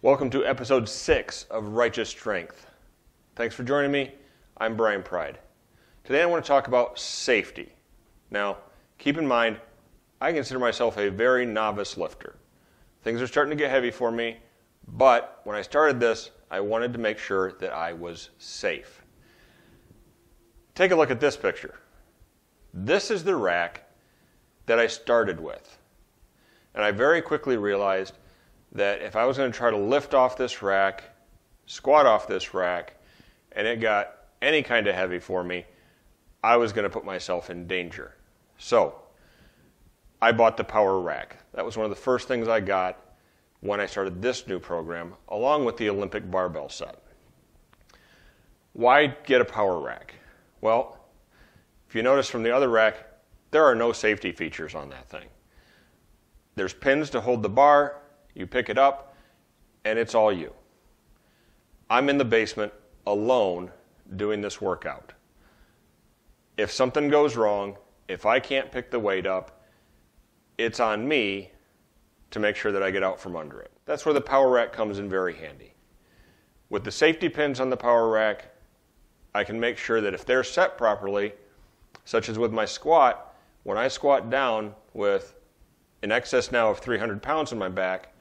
Welcome to episode 6 of Righteous Strength. Thanks for joining me. I'm Brian Pride. Today I want to talk about safety. Now, keep in mind, I consider myself a very novice lifter. Things are starting to get heavy for me, but when I started this, I wanted to make sure that I was safe. Take a look at this picture. This is the rack that I started with. And I very quickly realized that if I was going to try to lift off this rack, squat off this rack, and it got any kind of heavy for me, I was going to put myself in danger. So, I bought the power rack. That was one of the first things I got when I started this new program, along with the Olympic barbell set. Why get a power rack? Well, if you notice from the other rack, there are no safety features on that thing. There's pins to hold the bar. You pick it up, and it's all you. I'm in the basement alone doing this workout. If something goes wrong, if I can't pick the weight up, it's on me to make sure that I get out from under it. That's where the power rack comes in very handy. With the safety pins on the power rack, I can make sure that if they're set properly, such as with my squat, when I squat down with in excess now of 300 pounds on my back,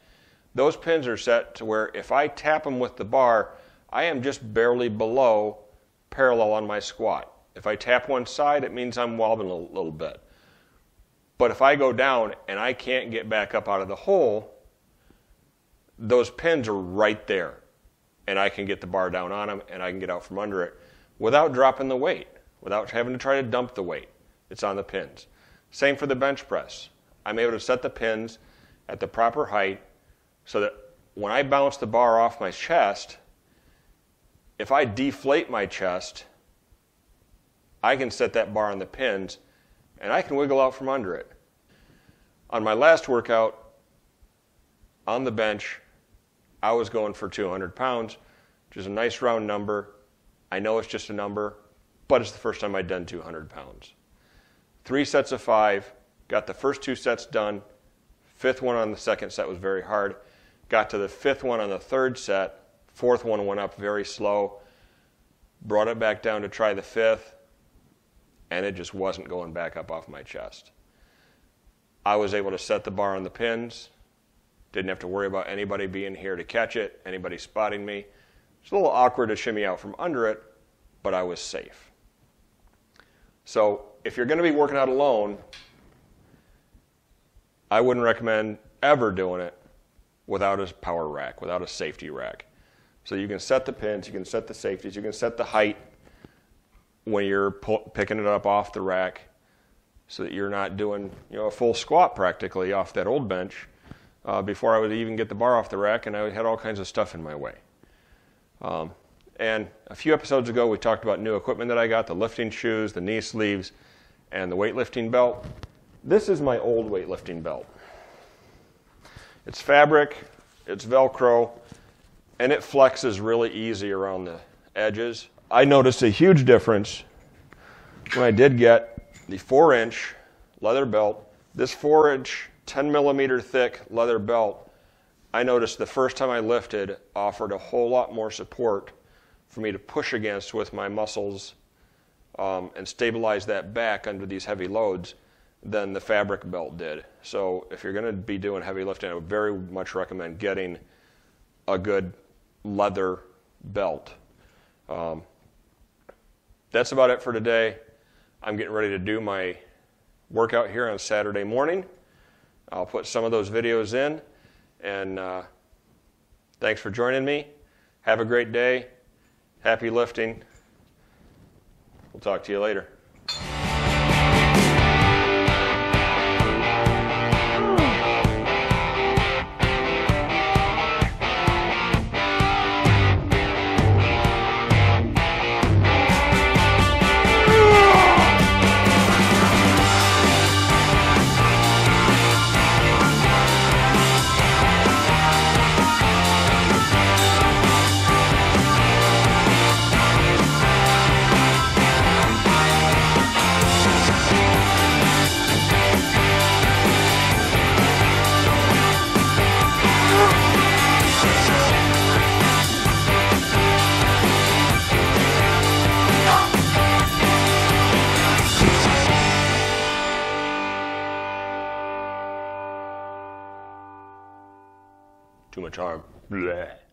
those pins are set to where if I tap them with the bar, I am just barely below parallel on my squat. If I tap one side, it means I'm wobbling a little bit. But if I go down and I can't get back up out of the hole, those pins are right there. And I can get the bar down on them and I can get out from under it without dropping the weight, without having to try to dump the weight. It's on the pins. Same for the bench press. I'm able to set the pins at the proper height so that when I bounce the bar off my chest, if I deflate my chest, I can set that bar on the pins and I can wiggle out from under it. On my last workout, on the bench, I was going for 200 pounds, which is a nice round number. I know it's just a number, but it's the first time I'd done 200 pounds. 3 sets of 5, got the first 2 sets done. 5th one on the second set was very hard. Got to the 5th one on the 3rd set. 4th one went up very slow. Brought it back down to try the 5th, and it just wasn't going back up off my chest. I was able to set the bar on the pins. Didn't have to worry about anybody being here to catch it, anybody spotting me. It's a little awkward to shimmy out from under it, but I was safe. So if you're going to be working out alone, I wouldn't recommend ever doing it without a power rack, without a safety rack. So you can set the pins, you can set the safeties, you can set the height when you're picking it up off the rack so that you're not doing a full squat practically off that old bench before I would even get the bar off the rack, and I had all kinds of stuff in my way. And a few episodes ago we talked about new equipment that I got, the lifting shoes, the knee sleeves, and the weightlifting belt. This is my old weightlifting belt. It's fabric, it's Velcro, and it flexes really easy around the edges. I noticed a huge difference when I did get the 4-inch leather belt. This 4-inch, 10 millimeter thick leather belt, I noticed the first time I lifted offered a whole lot more support for me to push against with my muscles and stabilize that back under these heavy loads than the fabric belt did. So if you're going to be doing heavy lifting, I would very much recommend getting a good leather belt. That's about it for today. I'm getting ready to do my workout here on Saturday morning. I'll put some of those videos in, and thanks for joining me. Have a great day. Happy lifting. We'll talk to you later. Too much arm. Bleh.